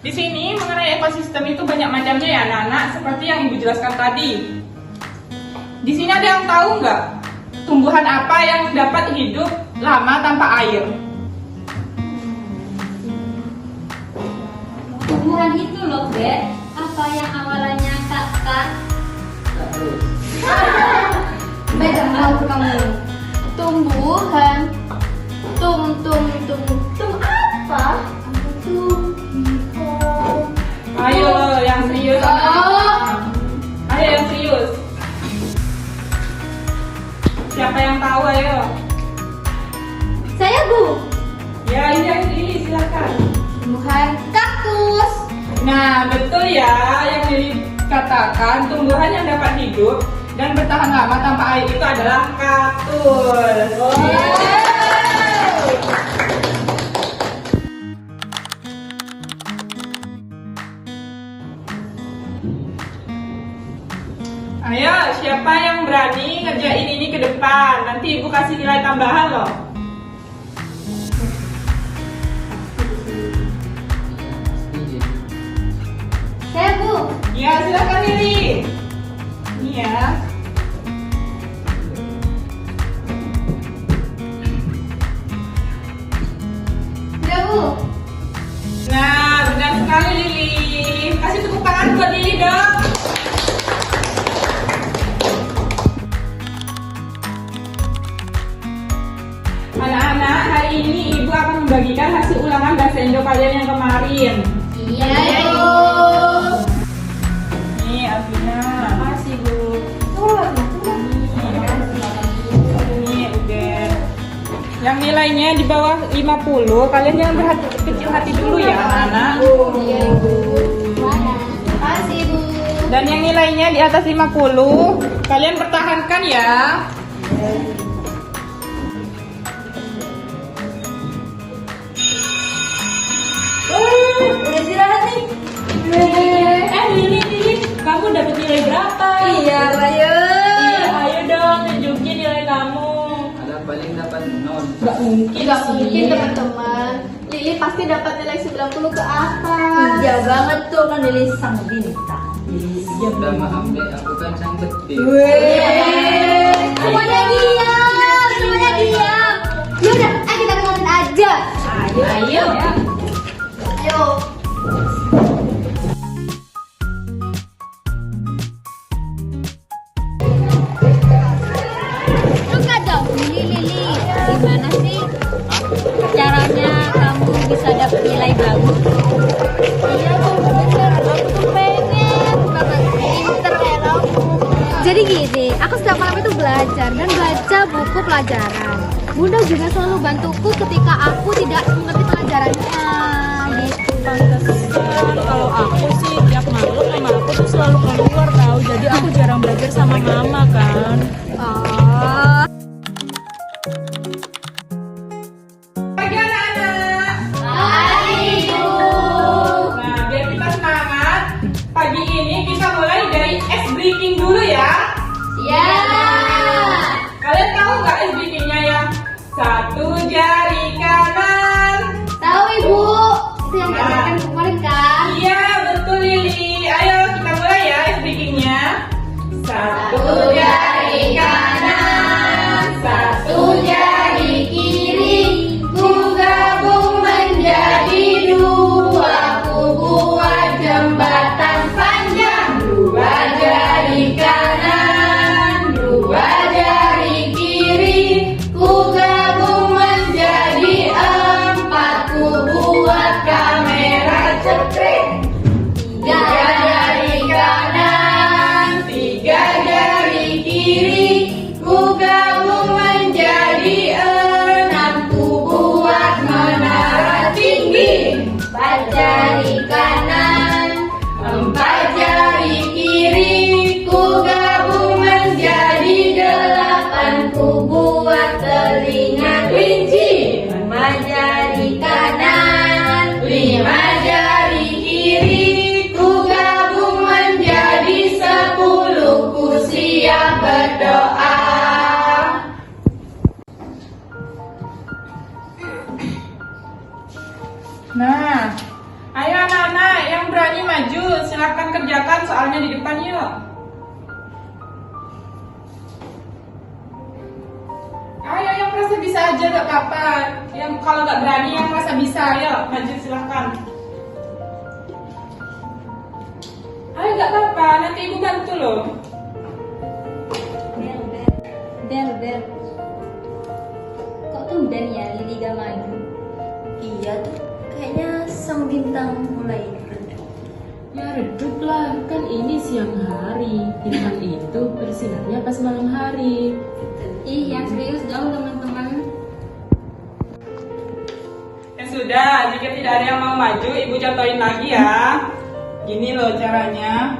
Di sini mengenai ekosistem itu banyak macamnya ya anak-anak, seperti yang Ibu jelaskan tadi. Di sini ada yang tahu nggak tumbuhan apa yang dapat hidup lama tanpa air? Tumbuhan itu loh, Beb. Apa yang awalannya kakak? Beda tahu kamu. Tumbuhan. Tum apa? Ayo yang serius. Ayo yang serius. Siapa yang tahu ayo? Saya Bu. Ya ini silakan. Tumbuhan kaktus. Nah betul ya yang dikatakan tumbuhan yang dapat hidup dan bertahan lama tanpa air itu adalah kaktus. Ayo, siapa yang berani ngerjain ini ke depan? Nanti Ibu kasih nilai tambahan loh. Saya Bu. Ya, silakan Lili. Ini ya. Ya Bu. Nah, benar sekali Lili. Kasih tepuk tangan buat Lili dong. Anak-anak, hari ini Ibu akan membagikan hasil ulangan bahasa Indo kalian yang kemarin. Iya Bu. Nih, Alvina. Makasih Bu. Ini udah. Yang nilainya di bawah 50, kalian jangan kecil hati dulu ya, anak-anak. Iya Bu. Makasih Bu. Dan yang nilainya di atas 50, kalian pertahankan ya. Udah istirahat nih. Lili, kamu dapat nilai berapa? Iya, Bayu. Iya, ayo dong tunjukin nilai kamu. Ada paling dapat 0. Gak mungkin Gak sih. mungkin teman-teman. Lili pasti dapat nilai 90 ke atas. Iya banget tuh kan Lili sang bintang. Udah maaf deh, aku kan sang betik. Semuanya diam, semuanya diam. Yaudah, ayo kita dengerin aja. Ayo. Ayo. Suka dong, Lili. Gimana sih caranya kamu bisa dapet nilai bagus? Iya tuh bener, aku tuh pengen banget pinter kayak kamu. Jadi gini, aku setiap malam itu belajar dan baca buku pelajaran. Bunda juga selalu bantuku ketika aku tidak mengerti pelajarannya. Gitu. Pantesan kalau aku sih tiap malam mama aku tuh selalu keluar tahu, jadi aku jarang belajar sama mama kan. Oh. Pagi anak-anak. Ayo. Nah, biar kita semangat, pagi ini kita mulai dari ice breaking dulu ya. Ya. Kalian tahu nggak ice breakingnya ya? Satu jari kanan. Tahu Ibu? Itu yang katakan kemarin kan? Iya, betul Lili. Ayo kita mulai ya ice breakingnya. Satu jari kanan, satu jari kiri, ku gabung menjadi dua, ku buat jembatan panjang. Dua jari kanan, dua jari kiri, ku gabung menjadi empat, ku buat kamera cepret. Tiga jari kanan, tiga jari kiri, ku gabung menjadi enam, ku buat menara tinggi. Empat jari kanan, empat jari kiri, ku gabung menjadi delapan, ku buat telinga kelinci. Lima jari kanan, lima jari kiri, ku gabung menjadi 10, ku siap berdoa. Nah, Ayo anak-anak yang berani maju, silakan kerjakan soalnya di depan yuk. Ayo yang merasa bisa aja gak apa-apa. Yang kalau gak berani yang merasa bisa, ayo maju silakan. Ayo gak apa-apa, nanti ibu bantu loh. Bel. Kok tumben ya Lili gak maju? Iya tuh, kayaknya sang bintang mulai redup. Ya redup lah, kan ini siang hari. Bintang itu bersinarnya pas malam hari. Iya serius dong teman-teman. Ya sudah, jika tidak ada yang mau maju, ibu contohin lagi ya. Gini loh caranya.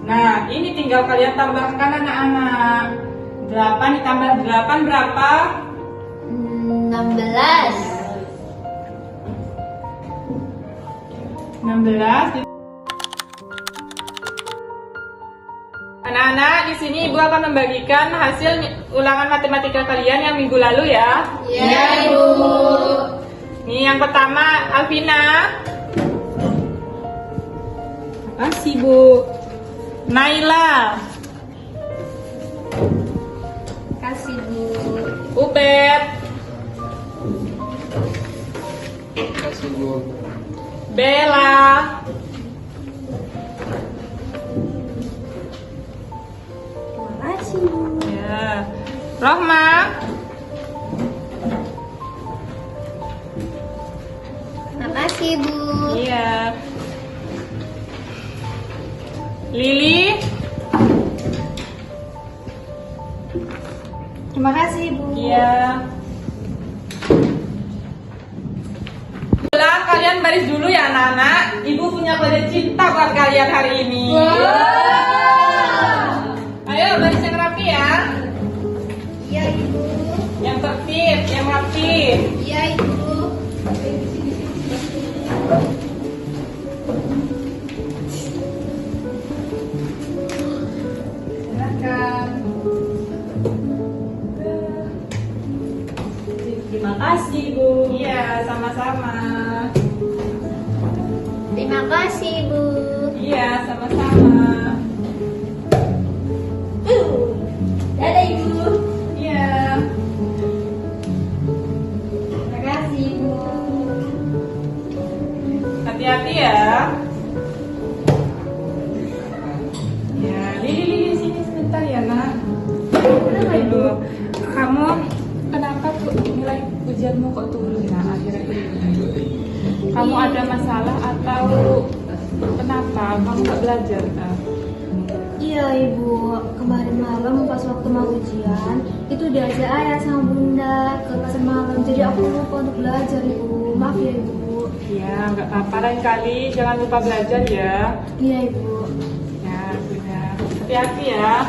Nah, ini tinggal kalian tambahkan anak-anak. 8 ditambah 8 berapa? 16. 16. Anak-anak, di sini ibu akan membagikan hasil ulangan matematika kalian yang minggu lalu ya. Iya, Ibu. Nih yang pertama, Alvina. Makasih Bu. Naila. Kasih Bu. Ubed. Kasih Bu. Bella. Makasih Bu. Ya. Rohma. Makasih, Bu. Iya. Lili. Terima kasih, Bu. Iya. Pulang kalian baris dulu ya anak-anak. Ibu punya pelajaran cinta buat kalian hari ini. Ayo baris yang rapi ya. Iya, Ibu. Yang tertib, yang rapi. Iya, Ibu. Silakan. Terima kasih Bu. Iya, sama-sama. Terima kasih, Bu. Iya, sama-sama. Dadah, Ibu. Iya. Terima kasih, Bu. Hati-hati ya. Ya, Lili sini sebentar ya, Nak. Aduh, kamu kenapa tuh nilai ujianmu kok turun ya akhir-akhir ini? Kamu ada masalah atau kenapa? Kamu nggak belajar kan? Iya, Ibu. Kemarin malam pas waktu mau ujian, itu diajak ayah sama bunda ke pasar malam. Jadi aku lupa untuk belajar, Ibu. Maaf ya, Ibu. Ya, nggak apa-apa, lain kali jangan lupa belajar ya. Iya, Ibu. Ya, sudah. Hati-hati ya.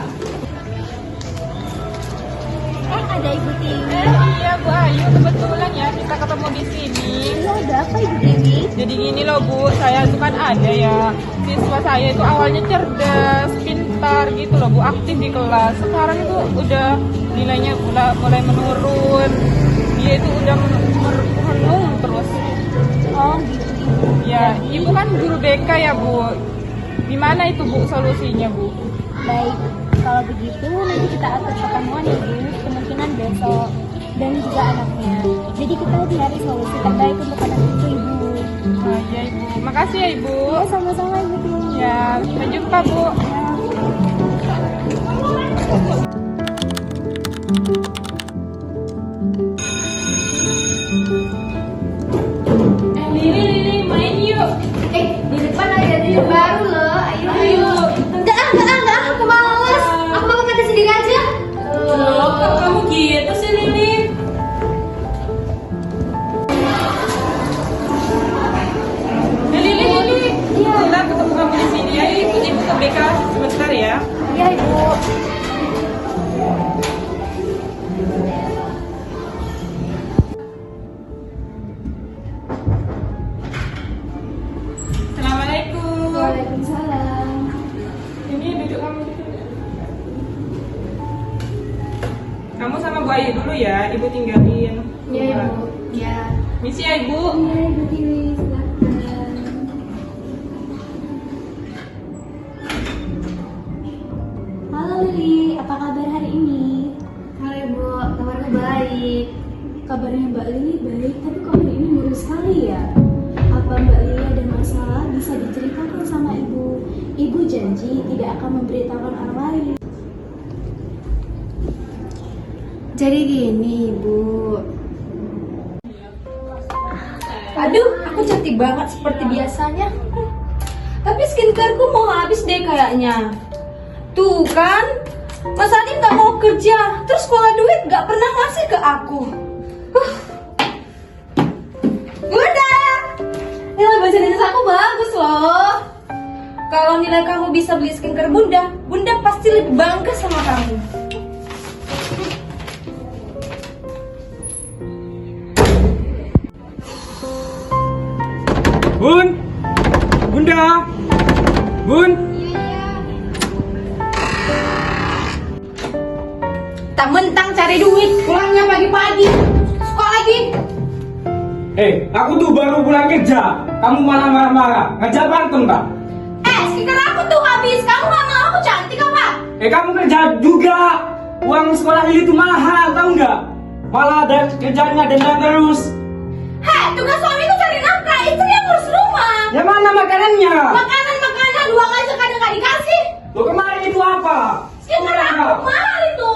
Ada Ibu Tiwi. Iya, Bu Ayu, kebetulan ya kita ketemu di sini. Iya, ada apa Ibu Tiwi? Jadi gini loh Bu, saya itu kan ada ya siswa saya itu awalnya cerdas, pintar gitu loh Bu, aktif di kelas. Sekarang itu udah nilainya mulai menurun. Dia itu udah menurun terus. Oh, gitu. Ya, Ibu kan guru BK ya Bu. Gimana itu Bu solusinya Bu? Baik, kalau begitu nanti kita atur pertemuan ya Bu, kemungkinan besok dan juga anaknya. Jadi kita cari solusi terbaik untuk anak itu Ibu. Nah, ya Ibu. Makasih ya Ibu. Ya sama-sama Ibu Tiwi. Ya, sampai jumpa Bu. Lili, main yuk. Di depan ada video baru loh. Ayo. Enggak, aku males. Aku mau kata sendiri aja. Loh, kok kamu gitu sih Lili? Lili. Iya. Ketemu kamu di sini ya. Ikut Ibu ke BK sebentar ya. Iya Ibu. ya, ibu tinggalin. Iya Ibu. Ya. Misi ya ibu. Iya Ibu Tiwi, silakan. Halo Lili, apa kabar hari ini? Halo Ibu, kabarku baik. Kabarnya Mbak Lili baik, tapi kok hari ini murung sekali ya? Apa Mbak Lili ada masalah bisa diceritakan sama Ibu? Ibu janji tidak akan memberitahukan orang lain. Jadi gini Ibu. Aduh, aku cantik banget seperti biasanya. Tapi skincareku mau habis deh kayaknya. Tuh kan, Mas Adi nggak mau kerja, terus sekolah duit nggak pernah ngasih ke aku. Bunda, nilai bahasa Indonesia aku bagus loh. Kalau nilai kamu bisa beli skincare Bunda, Bunda pasti lebih bangga sama kamu. Bun, Bunda, Bun. Tak mentang cari duit, pulangnya pagi-pagi. Sekolah lagi. Aku tuh baru pulang kerja. Kamu malah marah-marah. Ngajak berantem tak? Skincare aku tuh habis. Kamu nggak mau aku cantik apa? Kamu kerja juga. Uang sekolah ini tuh mahal, tahu nggak? Malah ada kerjanya denda terus. Tugas suamiku cari nafkah, istri yang ngurus rumah. Ya mana makanannya? Makanan dua kali sekali nggak dikasih. Lo kemarin itu apa? Skincare aku mahal itu.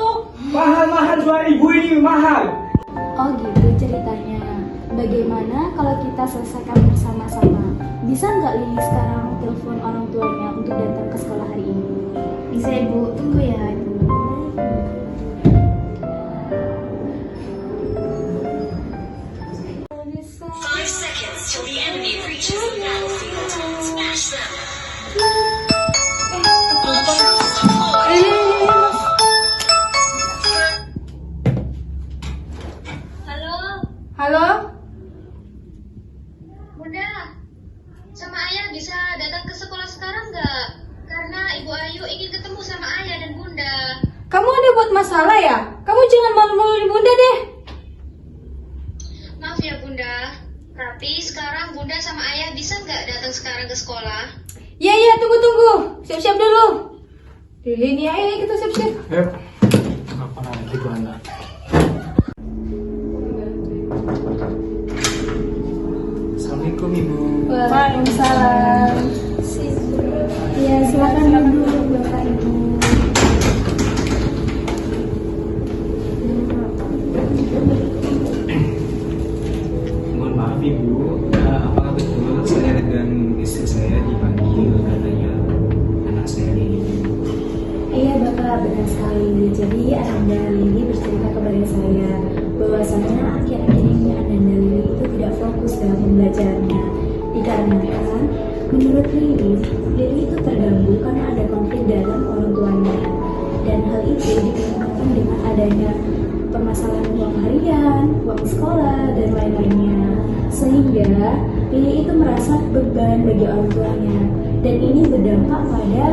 Mahal 2.000 ini mahal. Oh gitu ceritanya. Bagaimana kalau kita selesaikan bersama-sama? Bisa nggak Lili sekarang telepon orang tuanya untuk datang ke sekolah hari ini? Bisa Ibu, tunggu ya Ibu. Halo? Bunda, sama ayah bisa datang ke sekolah sekarang nggak? Karena Ibu Ayu ingin ketemu sama ayah dan Bunda. Kamu ada buat masalah ya? Kamu jangan malu-maluin Bunda deh. Maaf ya Bunda, tapi sekarang Bunda sama ayah bisa nggak datang sekarang ke sekolah? Iya, tunggu. Siap-siap dulu. Lili nih, ayo kita siap-siap. Ayo. Apa lagi tuh anak? Assalamualaikum Ibu. Waalaikumsalam. Ya silakan duduk Bapak Ibu. Mohon maaf Ibu, apakah betul saya dan istri saya dipanggil katanya anak saya ini? Iya Bapak, benar sekali. Jadi Anda Lili bercerita kepada saya bahwasanya akhir-akhir ini Anda Lili itu tidak fokus dalam pembelajarannya. Dikarenakan menurut Lili itu terganggu karena ada konflik dalam orang tuanya. Dan hal itu dikarenakan dengan adanya permasalahan uang harian, uang sekolah, dan lain-lainnya. Sehingga Lili itu merasa beban bagi orang tuanya. Dan ini berdampak pada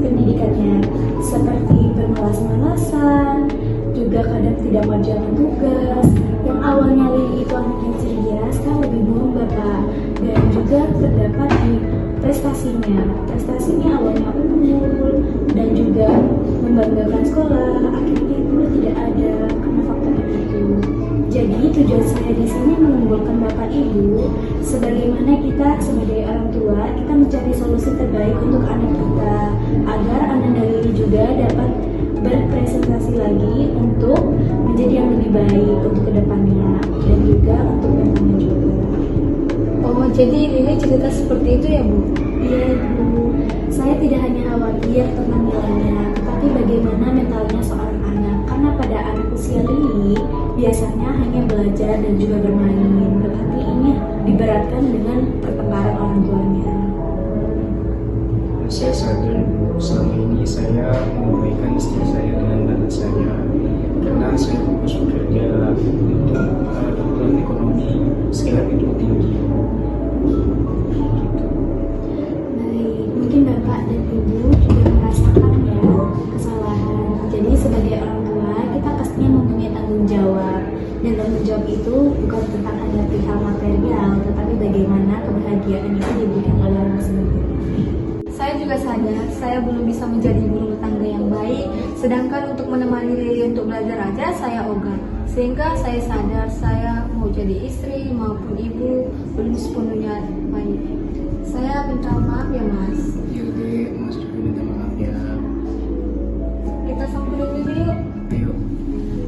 pendidikannya, seperti bermalas-malasan, juga kadang tidak mengerjakan tugas. Yang awalnya Lili itu anak yang ceria, sekarang lebih bohong Bapak. Dan juga terdapat di prestasinya awalnya unggul dan juga membanggakan sekolah, akhirnya itu tidak ada karena faktor itu. Jadi tujuan saya di sini mengumpulkan Bapak Ibu, sebagaimana kita sebagai orang tua, kita mencari solusi terbaik untuk anak kita, agar anak dari juga dapat berpresentasi lagi untuk menjadi yang lebih baik untuk kedepannya dan juga untuk temannya juga. Oh, jadi Lili cerita seperti itu ya Bu? Iya Bu, saya tidak hanya khawatir tentang nilainya, tetapi bagaimana mentalnya seorang anak. Karena pada anak usia Lili biasanya hanya belajar dan juga bermain, tetapi ini diberatkan dengan pertengkaran orang tuanya. Saya sadar selama ini saya mengabaikan istri saya dengan anak saya karena saya fokus bekerja untuk kebutuhan ekonomi sekarang itu tinggi. Baik, mungkin Bapak dan Ibu juga merasakan ya kesalahan. Jadi sebagai orang tua kita pastinya mempunyai tanggung jawab jawab. Dan tanggung jawab itu bukan tentang hanya perihal material, tetapi bagaimana kebahagiaan itu diberikan oleh orang tersebut. Saya juga sadar saya belum bisa menjadi ibu rumah tangga yang baik, sedangkan untuk menemani Lili untuk belajar aja saya ogah. Sehingga saya sadar saya mau jadi istri maupun ibu belum sepenuhnya baik. Saya minta maaf ya Mas. Iya deh, Mas juga minta maaf ya. Kita samperin dulu yuk. Ayo.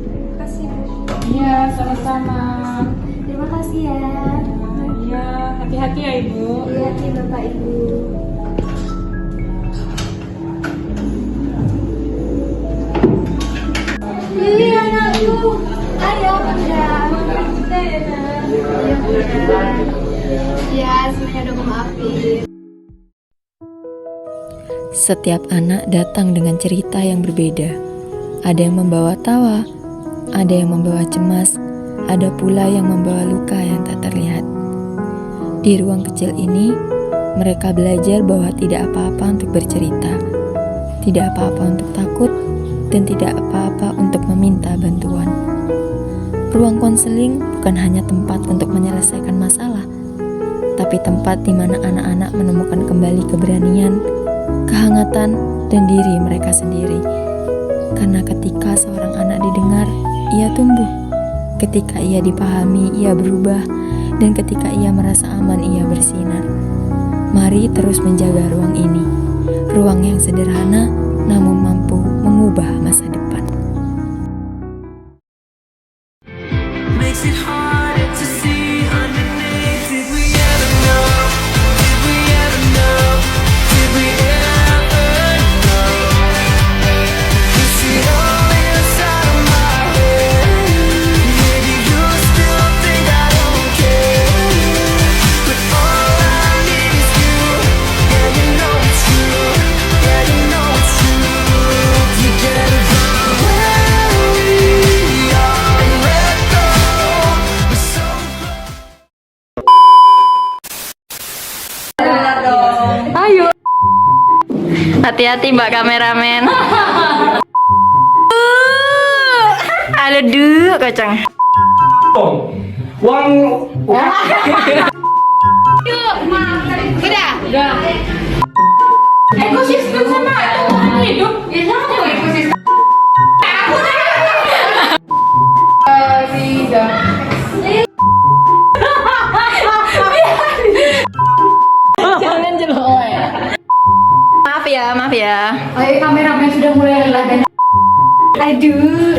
Terima kasih Bu. Iya, sama-sama. Terima kasih ya. Iya, hati-hati ya Ibu. Hati-hati Bapak Ibu. Lili anakku, ayo Bunda. Ayo Bunda. Ya, semuanya udah maafin. Setiap anak datang dengan cerita yang berbeda. Ada yang membawa tawa, ada yang membawa cemas, ada pula yang membawa luka yang tak terlihat. Di ruang kecil ini, mereka belajar bahwa tidak apa-apa untuk bercerita, tidak apa-apa untuk takut, dan tidak apa-apa untuk meminta bantuan. Ruang konseling bukan hanya tempat untuk menyelesaikan masalah, tapi tempat di mana anak-anak menemukan kembali keberanian, kehangatan, dan diri mereka sendiri. Karena ketika seorang anak didengar, ia tumbuh. Ketika ia dipahami, ia berubah. Dan ketika ia merasa aman, ia bersinar. Mari terus menjaga ruang ini. Ruang yang sederhana, namun mampu mengubah masa depan. Makes it harder to see underneath. Did we ever know? Did we ever know? Did we ever know? Is it all inside of my head? Maybe you still think I don't care, but all I need is you. Yeah, you know it's true. Yeah, you know it's true. Forget about where we are and let go. We're so Hati-hati mbak kameramen. Aduh, kacang. Ekosistem sama Tuhan hidup. Itu ekosistem. Jangan jeloe. Maaf ya. Ayo kameramen sudah mulai lelah dan aduh.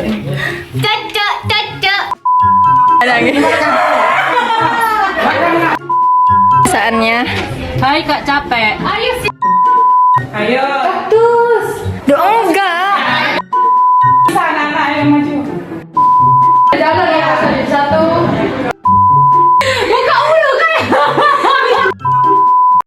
Cocok. Saatnya. Hai Kak, capek. Ayo. Tuh